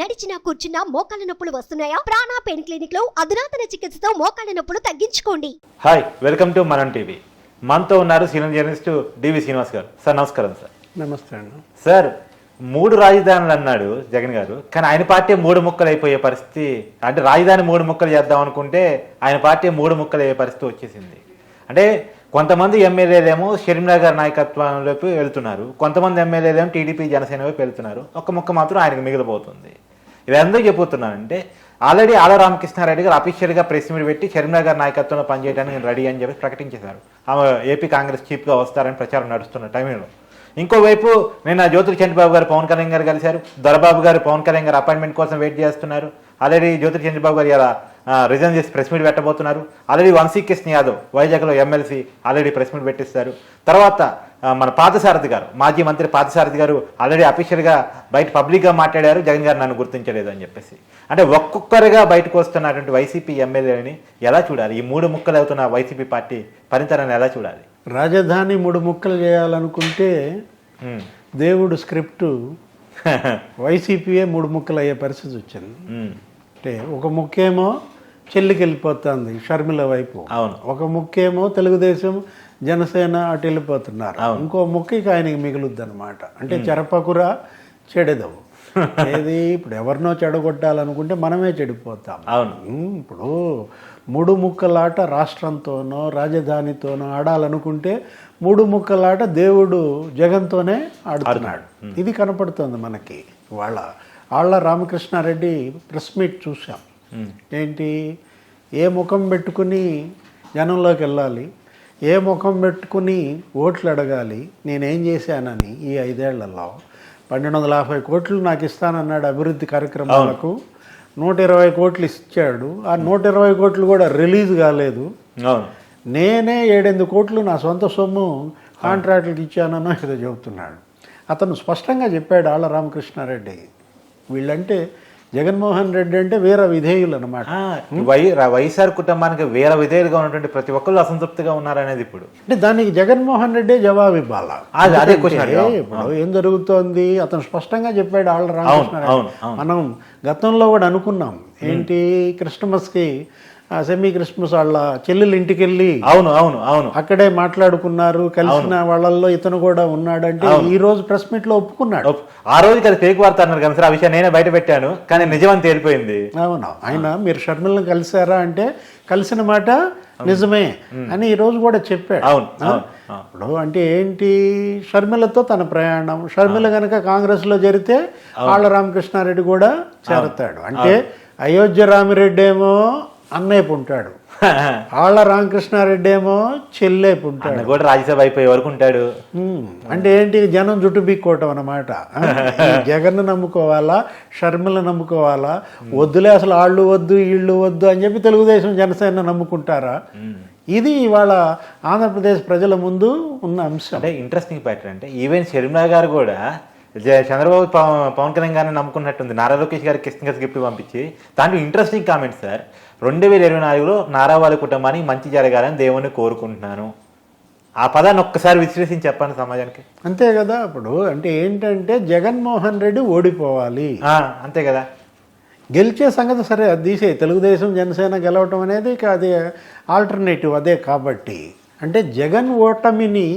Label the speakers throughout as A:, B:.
A: నడిచినా కూర్చున్నా మోకాళ్ళ నొప్పులు వస్తున్నాయా? ప్రాణ పెయిన్ క్లినిక్ లో అధునాతన చికిత్సతో మోకాళ్ళ నొప్పులు తగ్గించుకోండి.
B: హాయ్, వెల్కమ్ టు మనం టీవీ. మనతో ఉన్నారు సీనియర్ జర్నలిస్ట్ డివి శ్రీనివాస్ గారు. సార్ నమస్కారం. సార్
C: నమస్తే అండి.
B: సార్, 3 రాజధానులు అన్నాడు జగన్ గారు, కానీ ఆయన పార్టీ 3 ముక్కలు అయిపోయే పరిస్థితి, అంటే రాజధాని 3 ముక్కలు చేద్దాం అనుకుంటే ఆయన పార్టీ 3 ముక్కలు అయ్యే పరిస్థితి వచ్చేసింది. అంటే కొంతమంది ఎమ్మెల్యేలేమో షర్మిలా గారి నాయకత్వంలోకి వెళ్తున్నారు, కొంతమంది ఎమ్మెల్యేలేమో టీడీపీ జనసేన వైపు వెళ్తున్నారు, ఒక్క ముక్క మాత్రం ఆయనకు మిగిలిపోతుంది. ఇది ఎందుకు చెబుతున్నానంటే, ఆల్రెడీ ఆళ్ళ రామకృష్ణారెడ్డి గారు అఫీషియల్గా ప్రెస్ మీట్ పెట్టి షర్మిలా గారి నాయకత్వంలో పనిచేయడానికి నేను రెడీ అని చెప్పి ప్రకటించేశారు. ఆమె ఏపీ కాంగ్రెస్ చీఫ్గా వస్తారని ప్రచారం నడుస్తున్న టైంలో ఇంకోవైపు నిన్న జ్యోతి చంద్రబాబు గారు పవన్ కళ్యాణ్ గారు కలిశారు. దొరబాబు గారు పవన్ కళ్యాణ్ గారు అపాయింట్మెంట్ కోసం వెయిట్ చేస్తున్నారు. ఆల్రెడీ జ్యోతి చంద్రబాబు గారు ఇలా రిజైన్ చేసి ప్రెస్ మీట్ పెట్టబోతున్నారు. ఆల్రెడీ వంశీకృష్ణ యాదవ్ వైజాగ్లో ఎమ్మెల్సీ ఆల్రెడీ ప్రెస్ మీట్ పెట్టిస్తారు. తర్వాత మన పార్థసారథి గారు, మాజీ మంత్రి పార్థసారథి గారు ఆల్రెడీ అఫీషియల్గా బయట పబ్లిక్గా మాట్లాడారు, జగన్ గారు నన్ను గుర్తించలేదు అని చెప్పేసి. అంటే ఒక్కొక్కరుగా బయటకు వస్తున్నటువంటి వైసీపీ ఎమ్మెల్యేని ఎలా చూడాలి? ఈ 3 ముక్కలు అవుతున్న వైసీపీ పార్టీ పనితనాన్ని ఎలా చూడాలి?
C: రాజధాని 3 ముక్కలు చేయాలనుకుంటే దేవుడు స్క్రిప్టు వైసీపీయే 3 ముక్కలు అయ్యే పరిస్థితి వచ్చింది. అంటే ఒక ముక్కేమో చెల్లికి వెళ్ళిపోతుంది షర్మిల వైపు,
B: అవును.
C: ఒక ముక్కేమో తెలుగుదేశం జనసేన అటు వెళ్ళిపోతున్నారు, ఇంకో ముక్కకి ఆయనకి మిగులుద్ది అనమాట. అంటే చెరపకురా చెడెదవు. ఏది ఇప్పుడు ఎవరినో చెడగొట్టాలనుకుంటే మనమే చెడిపోతాం.
B: అవును.
C: ఇప్పుడు 3 ముక్కలాట రాష్ట్రంతోనో రాజధానితోనో ఆడాలనుకుంటే 3 ముక్కలాట దేవుడు జగన్తోనే ఆడుతున్నాడు. ఇది కనపడుతుంది మనకి. ఆళ్ళ రామకృష్ణారెడ్డి ప్రెస్ మీట్ చూసాం. ఏంటి, ఏ ముఖం పెట్టుకుని జనంలోకి వెళ్ళాలి, ఏ ముఖం పెట్టుకుని ఓట్లు అడగాలి, నేనేం చేశానని ఈ 5 ఏళ్లలో 1250 కోట్లు నాకు ఇస్తానన్నాడు అభివృద్ధి కార్యక్రమాలకు. 120 కోట్లు ఇచ్చాడు. ఆ 120 కోట్లు కూడా రిలీజ్ కాలేదు. నేనే 7-8 కోట్లు నా సొంత సొమ్ము కాంట్రాక్టులకు ఇచ్చానో ఏదో చెబుతున్నాడు. అతను స్పష్టంగా చెప్పాడు ఆళ్ళ రామకృష్ణారెడ్డి, వీళ్ళంటే జగన్మోహన్ రెడ్డి అంటే వీర విధేయులు అనమాట.
B: వైఎస్ఆర్ కుటుంబానికి వీర విధేయులుగా ఉన్నటువంటి ప్రతి ఒక్కళ్ళు అసంతృప్తిగా ఉన్నారనేది ఇప్పుడు.
C: అంటే దానికి జగన్మోహన్ రెడ్డి జవాబు ఇవ్వాలా? ఇప్పుడు ఏం జరుగుతోంది అతను స్పష్టంగా చెప్పాడు ఆళ్ళ రామకృష్ణారెడ్డి. మనం గతంలో కూడా అనుకున్నాం, ఏంటి క్రిస్టమస్కి సెమీ క్రిస్మస్ వాళ్ళ చెల్లెలు ఇంటికి వెళ్ళి అక్కడే మాట్లాడుకున్నారు, కలిసిన వాళ్ళల్లో ఇతను కూడా ఉన్నాడంటే ఈ రోజు ప్రెస్ మీట్ లో ఒప్పుకున్నాడు.
B: ఆ రోజు కదా ఫేక్ వార్త అన్నారు కదా సార్, ఆ విషయం నేనే బయట పెట్టాను, కానీ నిజమని తేలిపోయింది.
C: అవును, ఆయన మీరు షర్మిలను కలిసారా అంటే కలిసిన మాట నిజమే అని ఈ రోజు కూడా చెప్పాడు. ఇప్పుడు అంటే ఏంటి, షర్మిలతో తన ప్రయాణం, షర్మిల కనుక కాంగ్రెస్ లో జరిగితే ఆళ్ళ రామకృష్ణారెడ్డి కూడా చేరతాడు. అంటే అయోధ్య రామిరెడ్డి ఏమో అన్నయ్యపు ఉంటాడు, ఆళ్ళ రామకృష్ణారెడ్డి ఏమో చెల్లేపు ఉంటాడు,
B: కూడా రాజ్యసభ అయిపోయే వరకు ఉంటాడు.
C: అంటే ఏంటి, జనం జుట్టు బిక్కోవటం అన్నమాట. జగన్ నమ్ముకోవాలా, షర్మిల నమ్ముకోవాలా, వద్దులే అసలు ఆళ్ళు వద్దు వీళ్ళు వద్దు అని చెప్పి తెలుగుదేశం జనసేన నమ్ముకుంటారా? ఇది ఇవాళ ఆంధ్రప్రదేశ్ ప్రజల ముందు ఉన్న అంశం.
B: అంటే ఇంట్రెస్టింగ్ ప్యాటర్న్. అంటే ఈవెన్ షర్మిలా గారు కూడా చంద్రబాబు పవన్ కళ్యాణ్ గారిని నమ్ముకున్నట్టుంది. నారా లోకేష్ గారికి క్రిస్మస్ గిఫ్ట్ పంపించి దాంట్లో ఇంట్రెస్టింగ్ కామెంట్ సార్, 2024లో నారా వాళ్ళ కుటుంబానికి మంచి జరగాలని దేవుణ్ణి కోరుకుంటున్నాను. ఆ పదాన్ని ఒక్కసారి విశ్లేషించి చెప్పండి సమాజానికి.
C: అంతే కదా. ఇప్పుడు అంటే ఏంటంటే జగన్మోహన్ రెడ్డి ఓడిపోవాలి,
B: అంతే కదా.
C: గెలిచే సంగతి సరే, అది తీసే తెలుగుదేశం జనసేన గెలవటం అనేది అది ఆల్టర్నేటివ్ అదే. కాబట్టి అంటే జగన్ ఓటమిని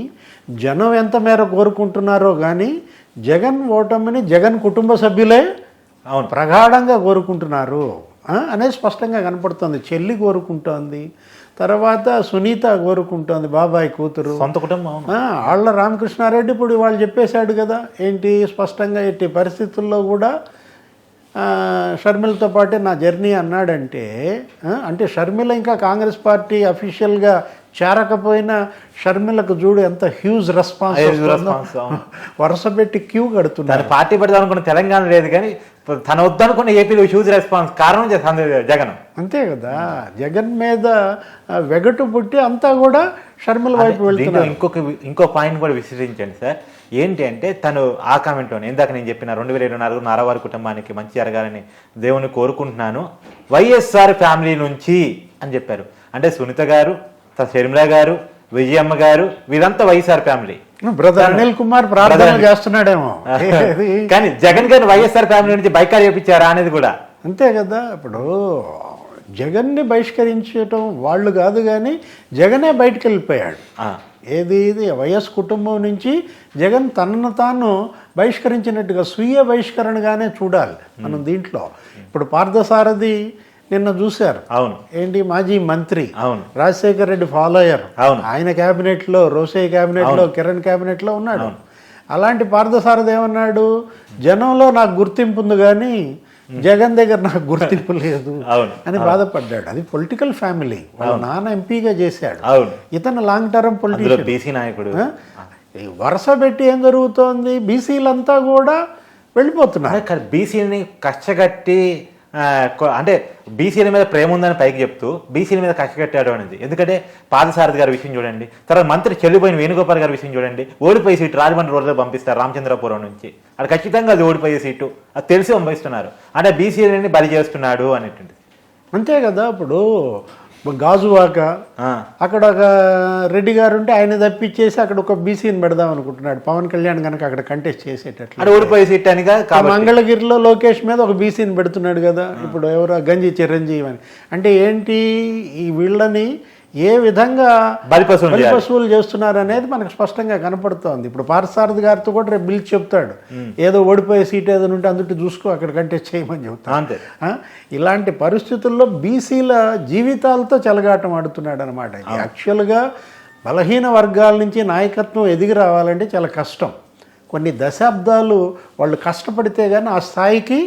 C: జనం ఎంత మేర కోరుకుంటున్నారో కానీ జగన్ ఓటమిని జగన్ కుటుంబ సభ్యులే ప్రగాఢంగా కోరుకుంటున్నారు అనేది స్పష్టంగా కనపడుతుంది. చెల్లి కోరుకుంటోంది, తర్వాత సునీత కోరుకుంటోంది, బాబాయ్ కూతురు,
B: సొంత కుటుంబం.
C: ఆళ్ళ రామకృష్ణారెడ్డి ఇప్పుడు వాళ్ళు చెప్పేశాడు కదా, ఏంటి స్పష్టంగా ఎట్టి పరిస్థితుల్లో కూడా షర్మిలతో పాటే నా జర్నీ అన్నాడంటే, అంటే షర్మిల ఇంకా కాంగ్రెస్ పార్టీ అఫీషియల్గా చేరకపోయినా షర్మిలకు చూడు ఎంత హ్యూజ్ రెస్పాన్స్, వరుస పెట్టి క్యూ కడుతున్నారు.
B: పార్టీ పెడదాం అనుకున్న తెలంగాణ లేదు, కానీ తన వద్దనుకున్న ఏపీలో హ్యూజ్ రెస్పాన్స్ కారణం జగన్.
C: అంతే కదా, జగన్ మీద వెగటు పుట్టి అంతా కూడా షర్మిల వైపు వెళ్తున్నారు.
B: ఇంకో పాయింట్ కూడా విశ్లేషించండి సార్. ఏంటి అంటే తను ఆ కామెంట్లోనే ఇందాక నేను చెప్పిన 2024 నారావారి కుటుంబానికి మంచి జరగాలని దేవుని కోరుకుంటున్నాను, వైఎస్ఆర్ ఫ్యామిలీ నుంచి అని చెప్పారు. అంటే సునీత గారు, షర్మిల గారు, విజయమ్మ గారు వీరంతా వైఎస్ఆర్ ఫ్యామిలీ.
C: బ్రదర్ అనిల్ కుమార్ ప్రార్థన చేస్తున్నాడేమో.
B: కానీ జగన్ గారిని వైఎస్ఆర్ ఫ్యామిలీ నుంచి బైకాట్ చేయించారా అనేది కూడా
C: అంతే కదా. ఇప్పుడు జగన్ని బహిష్కరించడం వాళ్ళు కాదు, కానీ జగనే బయటకు వెళ్ళిపోయాడు. ఇది వైఎస్ కుటుంబం నుంచి జగన్ తనను తాను బహిష్కరించినట్టుగా స్వీయ బహిష్కరణగానే చూడాలి మనం దీంట్లో. ఇప్పుడు పార్థసారథి నిన్న చూశారు.
B: అవును.
C: ఏంటి మాజీ మంత్రి,
B: అవును,
C: రాజశేఖర రెడ్డి ఫాలోయర్,
B: అవును,
C: ఆయన క్యాబినెట్లో, రోసయ్య క్యాబినెట్లో, కిరణ్ క్యాబినెట్లో ఉన్నాడు. అలాంటి పార్థసారథి ఏమన్నాడు, జనంలో నాకు గుర్తింపు ఉంది కానీ జగన్ దగ్గర నాకు గుర్తింపు లేదు అని బాధపడ్డాడు. అది పొలిటికల్ ఫ్యామిలీ, వాళ్ళ నాన్న ఎంపీగా చేశాడు, ఇతను లాంగ్ టర్మ్ పొలిటిషియన్,
B: బీసీ నాయకుడు.
C: వరుస పెట్టి ఏం జరుగుతోంది, బీసీలంతా కూడా వెళ్ళిపోతున్నారు.
B: బీసీని కష్టగట్టి అంటే బీసీల మీద ప్రేమ ఉందని పైకి చెప్తూ బీసీల మీద కష్టగట్టాడు అనేది. ఎందుకంటే పాదసారథి గారి విషయం చూడండి, తర్వాత మంత్రి చెల్లిపోయిన వేణుగోపాల్ గారి విషయం చూడండి. ఓడిపోయే సీటు రాజమండ్రి రోడ్లో పంపిస్తారు, రామచంద్రపురం నుంచి. అది ఖచ్చితంగా అది ఓడిపోయే సీటు, అది తెలిసి పంపిస్తున్నారు. అంటే బీసీలని బలి చేస్తున్నాడు అనేటువంటి.
C: అంతే కదా. ఇప్పుడు గాజువాక అక్కడ ఒక రెడ్డి గారు ఉంటే ఆయన తప్పించేసి అక్కడ ఒక బీసీని పెడదాం అనుకుంటున్నాడు పవన్ కళ్యాణ్ కనుక అక్కడ కంటెస్ట్ చేసేటట్లు.
B: ఓడిపోయే సీట్ అని
C: మంగళగిరిలో లోకేష్ మీద ఒక బీసీని పెడుతున్నాడు కదా. ఇప్పుడు ఎవరు గంజి చిరంజీవి అని. అంటే ఏంటి, ఈ వీళ్ళని ఏ విధంగా బలి పశువులు చేస్తున్నారు అనేది మనకు స్పష్టంగా కనపడుతోంది. ఇప్పుడు పార్థసారథి గారితో కూడా రేపు బిల్చి చెప్తాడు, ఏదో ఓడిపోయే సీట్ ఏదైనా ఉంటే అందుటి చూసుకో అక్కడ కంటెస్ట్ చేయమని చెప్తాడు. ఇలాంటి పరిస్థితుల్లో బీసీల జీవితాలతో చెలగాటం ఆడుతున్నాడు అనమాట. యాక్చువల్గా బలహీన వర్గాల నుంచి నాయకత్వం ఎదిగి రావాలంటే చాలా కష్టం. కొన్ని దశాబ్దాలు వాళ్ళు కష్టపడితే కానీ ఆ స్థాయికి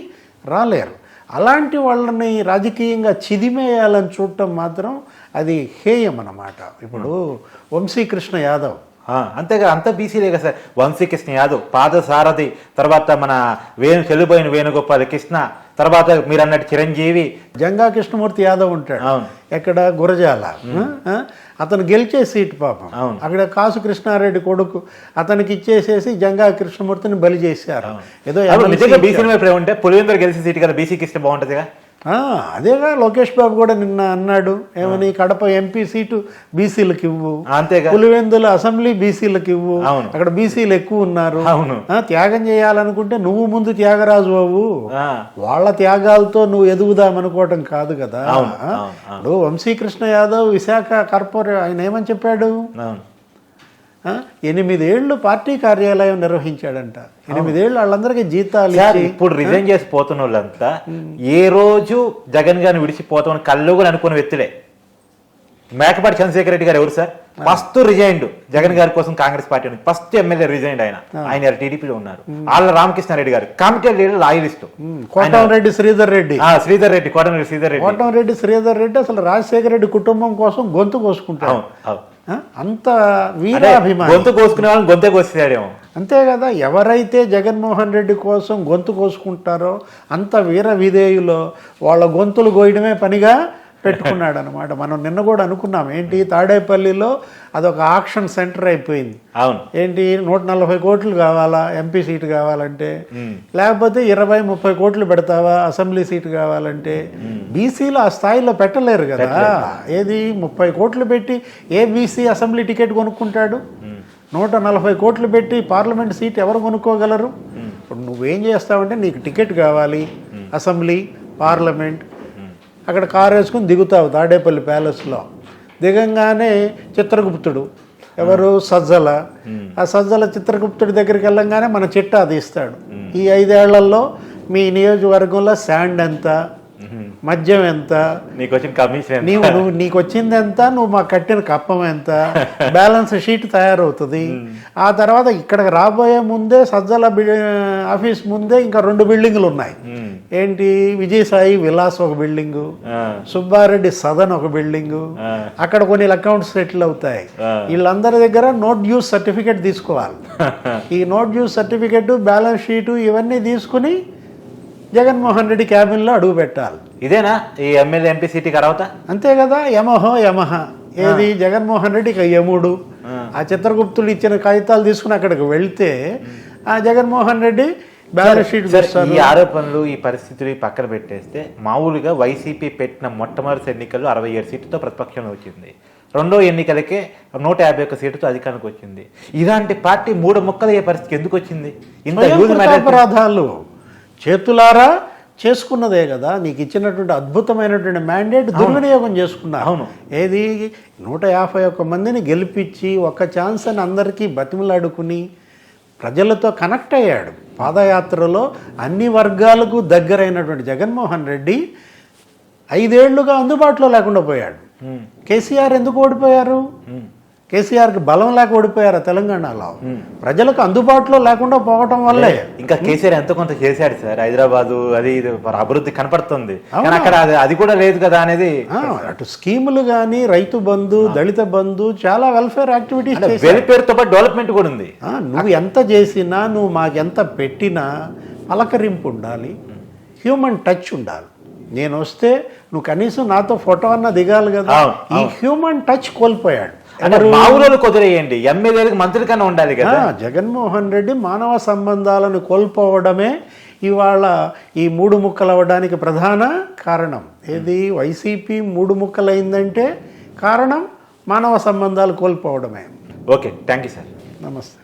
C: రాలేరు. అలాంటి వాళ్ళని రాజకీయంగా చిదిమేయాలని చూడటం మాత్రం అది హేయం అన్నమాట. ఇప్పుడు వంశీకృష్ణ యాదవ్,
B: అంతేగా, అంత బీసీలే కదా సార్. వంశీకృష్ణ యాదవ్, పాదసారథి, తర్వాత మన చెల్లిపోయిన వేణుగోపాల్ కృష్ణ, తర్వాత మీరు అన్నట్టు చిరంజీవి,
C: జంగా కృష్ణమూర్తి యాదవ్ ఉంటాడు ఎక్కడ గురజాల, అతను గెలిచే సీటు పాపం. అక్కడ కాసు కృష్ణారెడ్డి కొడుకు, అతనికి ఇచ్చేసేసి జంగా కృష్ణమూర్తిని బలి చేశారు. ఏదో
B: బీసీ ప్రేమ ఉంటే పులివెందులు గెలిచే సీటు కదా బీసీకి ఇస్తే బాగుంటుందిగా.
C: అదేగా లోకేష్ బాబు కూడా నిన్న అన్నాడు, ఏమని, కడప ఎంపీ సీటు బీసీలకు ఇవ్వు, అంతేగా పులివెందుల అసెంబ్లీ బీసీలకు ఇవ్వు, అక్కడ బీసీలు ఎక్కువ ఉన్నారు, త్యాగం చేయాలనుకుంటే నువ్వు ముందు త్యాగరాజు అవ్వు, వాళ్ళ త్యాగాలతో నువ్వు ఎదుగుదామనుకోవటం కాదు కదా. ఇప్పుడు వంశీకృష్ణ యాదవ్ విశాఖ కార్పొరేట్ ఆయన ఏమని చెప్పాడు, 8 ఏళ్ళు పార్టీ కార్యాలయం నిర్వహించాడంట. 8 ఏళ్ళు వాళ్ళందరికీ జీతాలు.
B: ఇప్పుడు రిజైన్ చేసి పోతున్న వాళ్ళంతా ఏ రోజు జగన్ గారిని విడిచిపోతామని కళ్ళు కూడా అనుకున్న వ్యక్తులే. మేకపాటి చంద్రశేఖర్ రెడ్డి గారు ఎవరు సార్? ఫస్ట్ రిజైన్డ్ జగన్ గారి కోసం కాంగ్రెస్ పార్టీ నుంచి ఫస్ట్ ఎమ్మెల్యే రిజైన్డ్ ఆయన టీడీపీలో ఉన్నారు. ఆళ్ళ రామకృష్ణారెడ్డి గారు committed leader, loyalist.
C: Kotamreddy Sridhar Reddy,
B: Kotamreddy
C: Sridhar Reddy అసలు రాజశేఖర రెడ్డి కుటుంబం కోసం గొంతు కోసుకుంటారు. అంత వీరాభిమానం,
B: గొంతు కోసుకునే వాళ్ళని గొంతే కోసేసాడేమో.
C: అంతే కదా. ఎవరైతే జగన్మోహన్ రెడ్డి కోసం గొంతు కోసుకుంటారో అంత వీర విధేయులో వాళ్ళ గొంతులు కోయడమే పనిగా పెట్టుకున్నాడు అనమాట. మనం నిన్న కూడా అనుకున్నాం, ఏంటి తాడేపల్లిలో అదొక ఆక్షన్ సెంటర్ అయిపోయింది.
B: అవును,
C: ఏంటి 140 కోట్లు కావాలా ఎంపీ సీటు కావాలంటే, లేకపోతే 20-30 కోట్లు పెడతావా అసెంబ్లీ సీటు కావాలంటే. బీసీలు ఆ స్థాయిలో పెట్టలేరు కదా. ఏది 30 కోట్లు పెట్టి ఏ బీసీ అసెంబ్లీ టికెట్ కొనుక్కుంటాడు? 140 కోట్లు పెట్టి పార్లమెంట్ సీట్ ఎవరు కొనుక్కోగలరు? ఇప్పుడు నువ్వేం చేస్తావంటే నీకు టికెట్ కావాలి, అసెంబ్లీ, పార్లమెంట్, అక్కడ కారు వేసుకుని దిగుతావు తాడేపల్లి ప్యాలెస్లో. దిగంగానే చిత్రగుప్తుడు, ఎవరు, సజ్జల, ఆ సజ్జల చిత్రగుప్తుడి దగ్గరికి వెళ్ళంగానే మన చిట్టా అది ఇస్తాడు. ఈ 5 ఏళ్లలో మీ నియోజకవర్గంలో శాండ్ ఎంత, మద్యం ఎంత, నీకు వచ్చింది ఎంత, నువ్వు మాకు కట్టిన కప్పం ఎంత, బ్యాలెన్స్ షీట్ తయారవుతుంది. ఆ తర్వాత ఇక్కడికి రాబోయే ముందే సజ్జల ఆఫీస్ ముందే ఇంకా 2 బిల్డింగులు ఉన్నాయి. ఏంటి, విజయసాయి విలాస్ ఒక బిల్డింగు, సుబ్బారెడ్డి సదన్ ఒక బిల్డింగు, అక్కడ కొన్ని అకౌంట్స్ సెటిల్ అవుతాయి. వీళ్ళందరి దగ్గర నోట్ డ్యూస్ సర్టిఫికేట్ తీసుకోవాలి. ఈ no dues certificate, balance sheet ఇవన్నీ తీసుకుని జగన్మోహన్ రెడ్డి క్యాబిన్లో అడుగు పెట్టాలి.
B: ఇదేనా ఈ ఎమ్మెల్యే ఎంపీ సీటుకి అర్హత?
C: అంతే కదా. యమహ ఏది, జగన్మోహన్ రెడ్డి ఇక యముడు. ఆ చిత్రగుప్తుడు ఇచ్చిన కాగితాలు తీసుకుని అక్కడికి వెళ్తే ఆ జగన్మోహన్ రెడ్డి బ్యాలెన్స్ షీట్.
B: ఈ ఆరోపణలు, ఈ పరిస్థితులు పక్కన పెట్టేస్తే, మామూలుగా వైసీపీ పెట్టిన మొట్టమొదటి ఎన్నికల్లో 67 సీట్లతో ప్రతిపక్షంలో వచ్చింది. రెండో ఎన్నికలకే 151 సీటుతో అధికారానికి వచ్చింది. ఇలాంటి పార్టీ 3 ముక్కలు అయ్యే పరిస్థితి ఎందుకు వచ్చింది? ఇంత యూజ్
C: అపరాధాలు చేతులారా చేసుకున్నదే కదా, నీకు ఇచ్చినటువంటి అద్భుతమైనటువంటి మ్యాండేట్ దుర్వినియోగం చేసుకున్నా.
B: అవును.
C: ఏది 151 మందిని గెలిపించి ఒక ఛాన్స్ అని అందరికీ బతిమలాడుకుని ప్రజలతో కనెక్ట్ అయ్యాడు. పాదయాత్రలో అన్ని వర్గాలకు దగ్గరైనటువంటి జగన్మోహన్ రెడ్డి 5 ఏళ్లుగా అందుబాటులో లేకుండా పోయాడు. కేసీఆర్ ఎందుకు ఓడిపోయారు? కేసీఆర్కి బలం లేక ఓడిపోయారు తెలంగాణలో. ప్రజలకు అందుబాటులో లేకుండా పోవటం వల్లే.
B: ఇంకా కేసీఆర్ ఎంతో కొంత చేశాడు సార్, హైదరాబాదు అది ఇది అభివృద్ధి కనపడుతుంది, కానీ అక్కడ అది కూడా లేదు కదా అనేది.
C: అటు స్కీములు కానీ, రైతు బంధు, దళిత బంధు, చాలా వెల్ఫేర్ యాక్టివిటీస్,
B: వెల్ఫేర్తో పాటు డెవలప్మెంట్ కూడా ఉంది.
C: నువ్వు ఎంత చేసినా, నువ్వు మాకెంత పెట్టినా పలకరింపు ఉండాలి, హ్యూమన్ టచ్ ఉండాలి. నేను వస్తే నువ్వు కనీసం నాతో ఫోటో అన్న దిగాలి కదా. ఈ హ్యూమన్ టచ్ కోల్పోయాడు.
B: మా ఊళ్ళో కుదిరేయండి, ఎమ్మెల్యేలకు మంత్రుల కన్నా ఉండాలి కదా.
C: జగన్మోహన్ రెడ్డి మానవ సంబంధాలను కోల్పోవడమే ఇవాళ ఈ 3 ముక్కలు అవ్వడానికి ప్రధాన కారణం. ఏది వైసీపీ 3 ముక్కలైందంటే కారణం మానవ సంబంధాలు కోల్పోవడమే.
B: Okay, thank you sir.
C: నమస్తే.